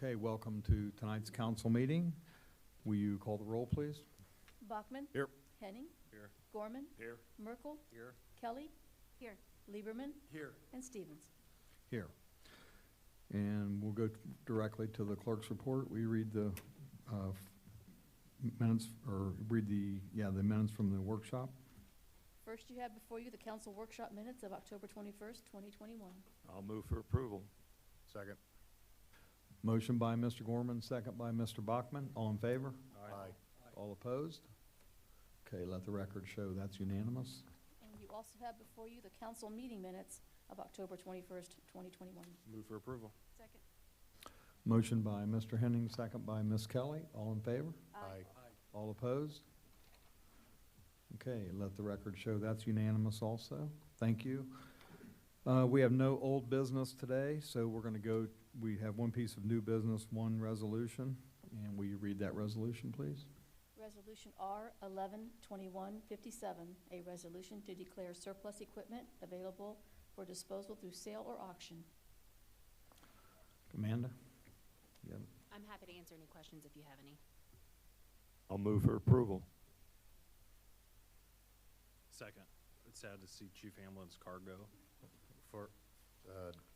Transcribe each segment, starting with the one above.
Okay, welcome to tonight's council meeting. Will you call the roll, please? Bachman. Here. Henning. Here. Gorman. Here. Merkel. Here. Kelly. Here. Lieberman. Here. And Stevens. Here. And we'll go directly to the clerk's report. We read the minutes, or read the minutes from the workshop. First, you have before you the council workshop minutes of October 21st, 2021. I'll move for approval. Second. Motion by Mr. Gorman, second by Mr. Bachman. All in favor? Aye. All opposed? Okay, let the record show that's unanimous. And you also have before you the council meeting minutes of October 21st, 2021. Move for approval. Second. Motion by Mr. Henning, second by Ms. Kelly. All in favor? Aye. All opposed? Okay, let the record show that's unanimous also. Thank you. We have no old business today, so we're going to go, we have one piece of new business, one resolution. And will you read that resolution, please? Resolution R 112157, a resolution to declare surplus equipment available for disposal through sale or auction. Amanda? Yeah. I'm happy to answer any questions if you have any. I'll move for approval. Second. It's sad to see Chief Hamlin's car go.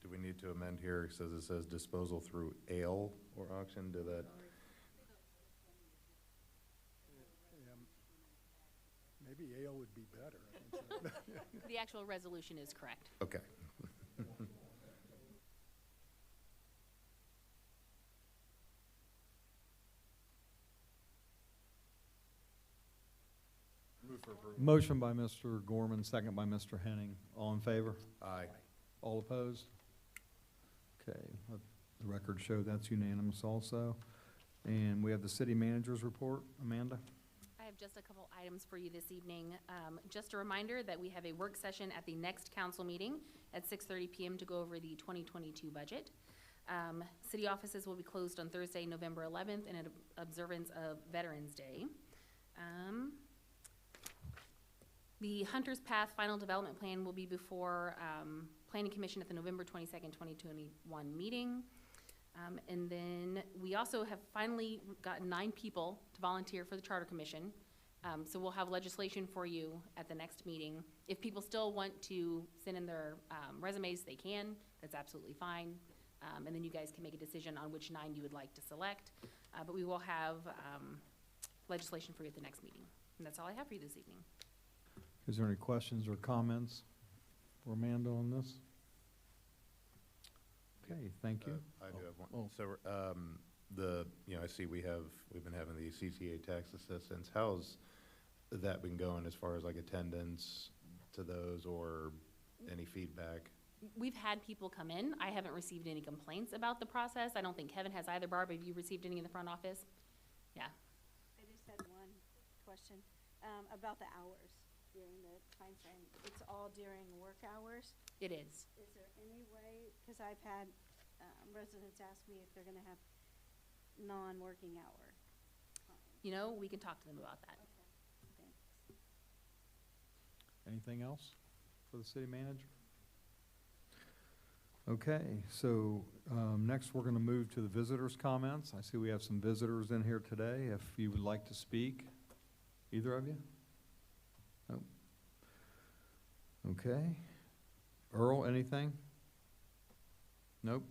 Do we need to amend here? It says disposal through ale or auction, do that? Maybe ale would be better. The actual resolution is correct. Okay. Move for approval. Motion by Mr. Gorman, second by Mr. Henning. All in favor? Aye. All opposed? Okay, let the record show that's unanimous also. And we have the city manager's report. Amanda? I have just a couple items for you this evening. Just a reminder that we have a work session at the next council meeting at 6:30 p.m. to go over the 2022 budget. City offices will be closed on Thursday, November 11th in observance of Veterans Day. The Hunter's Path Final Development Plan will be before Planning Commission at the November 22nd, 2021 meeting. And then we also have finally gotten 9 people to volunteer for the Charter Commission. So we'll have legislation for you at the next meeting. If people still want to send in their resumes, they can. That's absolutely fine. And then you guys can make a decision on which 9 you would like to select. But we will have legislation for you at the next meeting. And that's all I have for you this evening. Is there any questions or comments for Amanda on this? Okay, thank you. I do have one. Oh. So, I see we've been having the CTA tax assistance. How's that been going as far as like attendance to those or any feedback? We've had people come in. I haven't received any complaints about the process. I don't think Kevin has either. Barb, have you received any in the front office? Yeah. I just had one question about the hours during the time frame. It's all during work hours? It is. Is there any way, because I've had residents ask me if they're going to have non-working hour time. You know, we can talk to them about that. Okay, thanks. Anything else for the city manager? Okay, so next we're going to move to the visitors' comments. I see we have some visitors in here today. If you would like to speak, either of you? No. Okay. Earl, anything? Nope.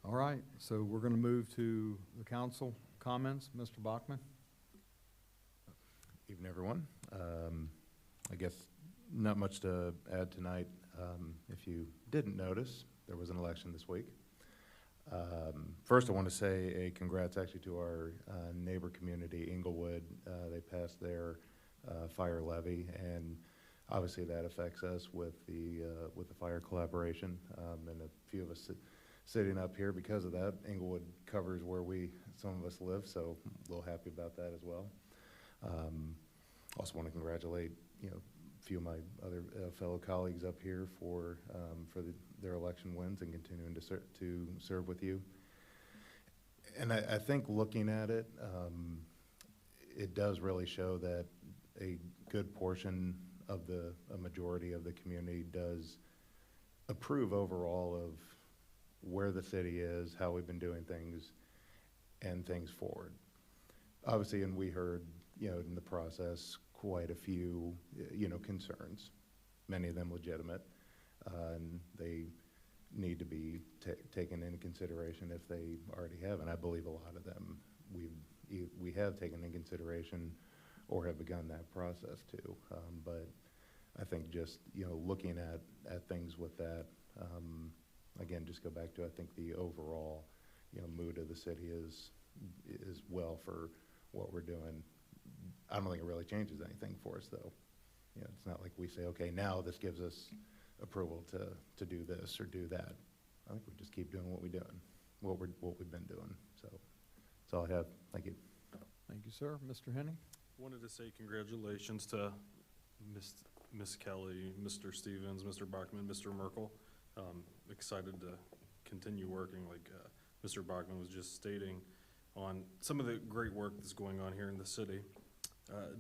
All right, so we're going to move to the council comments. Mr. Bachman? Evening, everyone. I guess not much to add tonight. If you didn't notice, there was an election this week. First, I want to say a congrats actually to our neighbor community, Inglewood. They passed their fire levy, and obviously that affects us with the fire collaboration, and a few of us sitting up here because of that. Inglewood covers where some of us live, so a little happy about that as well. Also want to congratulate a few of my other fellow colleagues up here for their election wins and continuing to serve with you. And I think looking at it, it does really show that a good portion of a majority of the community does approve overall where the city is, how we've been doing things, and things forward. Obviously, and we heard, in the process, quite a few, concerns, many of them legitimate, and they need to be taken into consideration if they already have, and I believe a lot of them we have taken into consideration or have begun that process too. But I think just, looking at things with that, again, just go back to, I think the overall, mood of the city is well for what we're doing. I don't think it really changes anything for us though. It's not like we say, okay, now this gives us approval to do this or do that. I think we just keep doing what we're doing, what we've been doing. So that's all I have. Thank you. Thank you, sir. Mr. Henning? Wanted to say congratulations to Miss Kelly, Mr. Stevens, Mr. Bachman, Mr. Merkel. Excited to continue working, like Mr. Bachman was just stating, on some of the great work that's going on here in the city.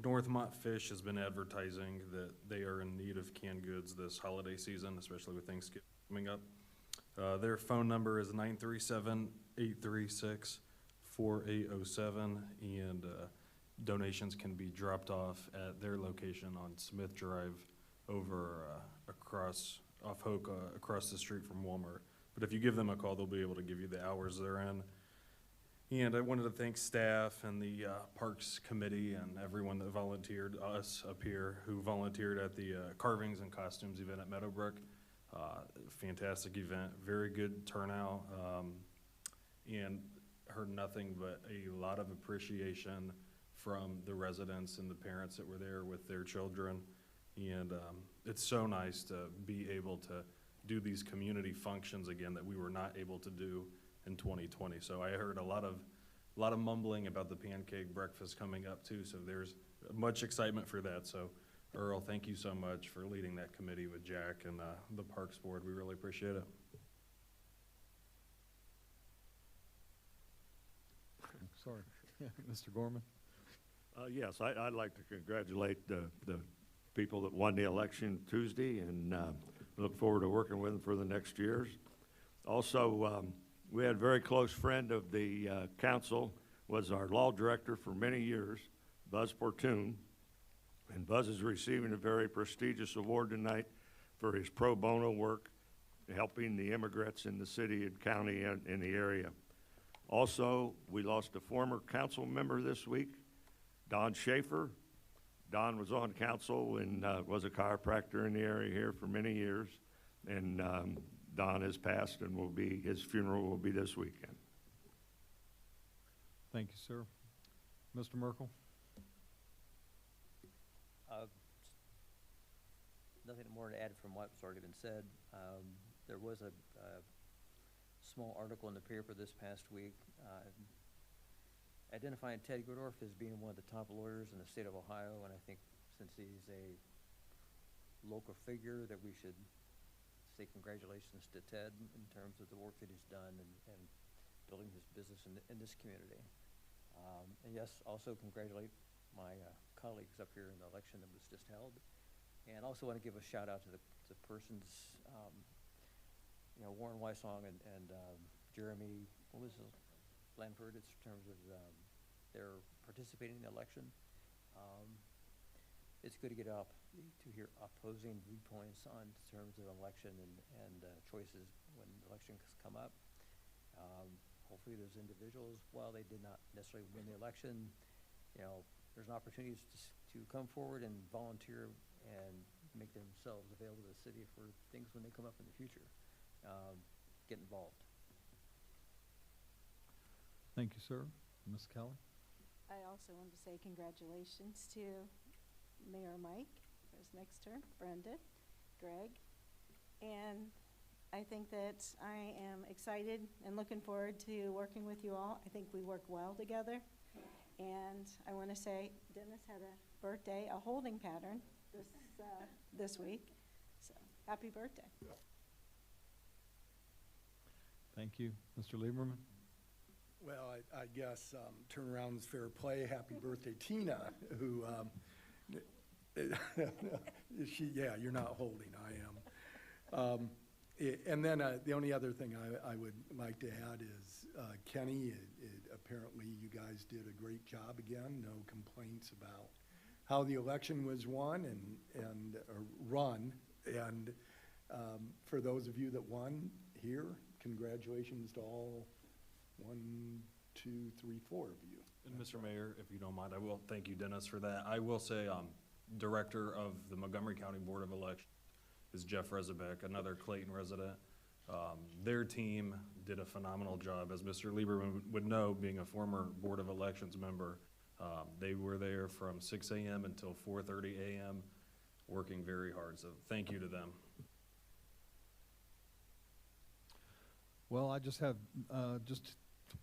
Northmont Fish has been advertising that they are in need of canned goods this holiday season, especially with Thanksgiving coming up. Their phone number is 937-836-4807, and donations can be dropped off at their location on Smith Drive over off Hoke, across the street from Walmart. But if you give them a call, they'll be able to give you the hours they're in. And I wanted to thank staff and the Parks Committee and everyone that volunteered, us up here, who volunteered at the Carvings and Costumes event at Meadowbrook. Fantastic event, very good turnout, and heard nothing but a lot of appreciation from the residents and the parents that were there with their children. And it's so nice to be able to do these community functions again that we were not able to do in 2020. So I heard a lot of mumbling about the pancake breakfast coming up too. So there's much excitement for that. So Earl, thank you so much for leading that committee with Jack and the Parks Board. We really appreciate it. Sorry. Mr. Gorman? Yes, I'd like to congratulate the people that won the election Tuesday, and look forward to working with them for the next years. Also, we had a very close friend of the council, was our law director for many years, Buzz Portune. And Buzz is receiving a very prestigious award tonight for his pro bono work, helping the immigrants in the city and county and in the area. Also, we lost a former council member this week, Don Schaefer. Don was on council and was a chiropractor in the area here for many years. And Don has passed, and his funeral will be this weekend. Thank you, sir. Mr. Merkel? Nothing more to add from what's already been said. There was a small article in the paper this past week identifying Ted Goodorf as being one of the top lawyers in the state of Ohio, and I think since he's a local figure that we should say congratulations to Ted in terms of the work that he's done and building his business in this community. And yes, also congratulate my colleagues up here in the election that was just held. And also want to give a shout out to the persons, Warren Weissong and Jeremy, what was it, Lanford, in terms of their participating in the election. It's good to get to hear opposing viewpoints on terms of election and choices when elections come up. Hopefully those individuals, while they did not necessarily win the election, there's an opportunity to come forward and volunteer and make themselves available to the city for things when they come up in the future. Get involved. Thank you, sir. Ms. Kelly? I also want to say congratulations to Mayor Mike for his next term, Brenda, Greg, and I think that I am excited and looking forward to working with you all. I think we work well together, and I want to say Dennis had a birthday, a holding pattern this week, so happy birthday. Thank you. Mr. Lieberman? Well, I guess turnaround is fair play. Happy birthday, Tina, who, yeah, you're not holding, I am. And then the only other thing I would like to add is Kenny, apparently you guys did a great job again. No complaints about how the election was won and run. And for those of you that won here, congratulations to all 1, 2, 3, 4 of you. And Mr. Mayor, if you don't mind, I will thank you, Dennis, for that. I will say, Director of the Montgomery County Board of Elections is Jeff Rezebeck, another Clayton resident. Their team did a phenomenal job. As Mr. Lieberman would know, being a former Board of Elections member, they were there from 6 a.m. until 4:30 a.m., working very hard. So thank you to them. Well, I just have just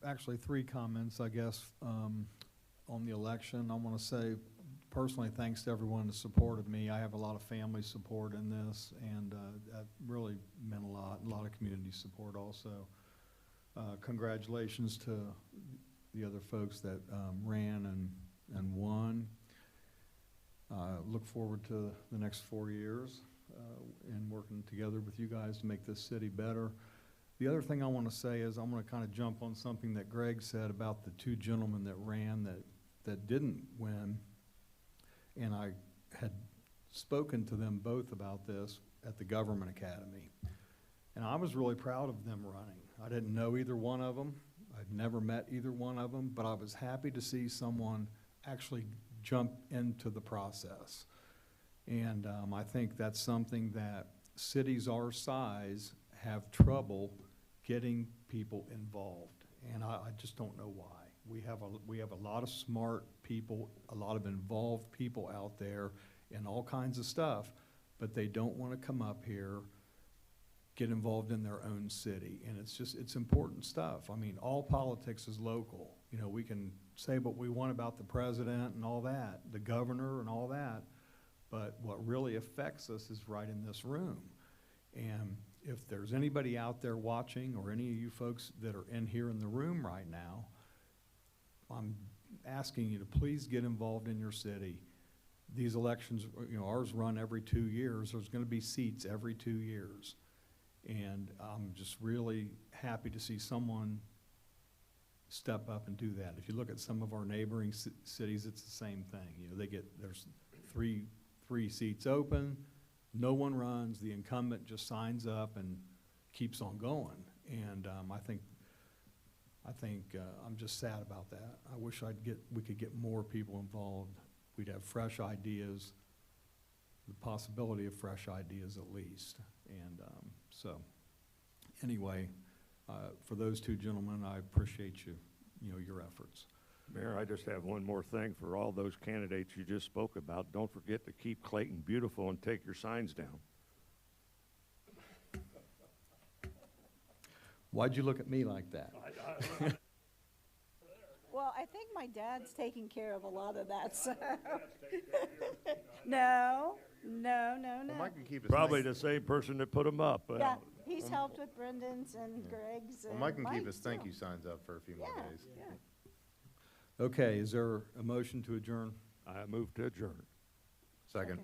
actually 3 comments, I guess, on the election. I want to say personally thanks to everyone that supported me. I have a lot of family support in this, and that really meant a lot of community support also. Congratulations to the other folks that ran and won. Look forward to the next 4 years and working together with you guys to make this city better. The other thing I want to say is I'm going to kind of jump on something that Greg said about the 2 gentlemen that ran that didn't win. And I had spoken to them both about this at the Government Academy. And I was really proud of them running. I didn't know either one of them. I'd never met either one of them, but I was happy to see someone actually jump into the process. And I think that's something that cities our size have trouble getting people involved. And I just don't know why. We have a lot of smart people, a lot of involved people out there in all kinds of stuff, but they don't want to come up here, get involved in their own city. And it's important stuff. I mean, all politics is local. You know, we can say what we want about the president and all that, the governor and all that, but what really affects us is right in this room. And if there's anybody out there watching, or any of you folks that are in here in the room right now, I'm asking you to please get involved in your city. These elections, you know, ours run every 2 years. There's going to be seats every 2 years. And I'm just really happy to see someone step up and do that. If you look at some of our neighboring cities, it's the same thing. You know, there's three seats open, no one runs, the incumbent just signs up and keeps on going. And I think I'm just sad about that. I wish we could get more people involved. We'd have fresh ideas, the possibility of fresh ideas at least. And so anyway, for those 2 gentlemen, I appreciate your efforts. Mayor, I just have one more thing for all those candidates you just spoke about. Don't forget to keep Clayton beautiful and take your signs down. Why'd you look at me like that? Well, I think my dad's taking care of a lot of that, so. No. Well, Mike can keep his Probably thank- the same person that put them up. Yeah, he's helped with Brendan's and Greg's Well, and Mike can keep Mike's, his thank too. you signs up for a few more Yeah, days. yeah. Okay, is there a motion to adjourn? I move to adjourn. Second. Okay.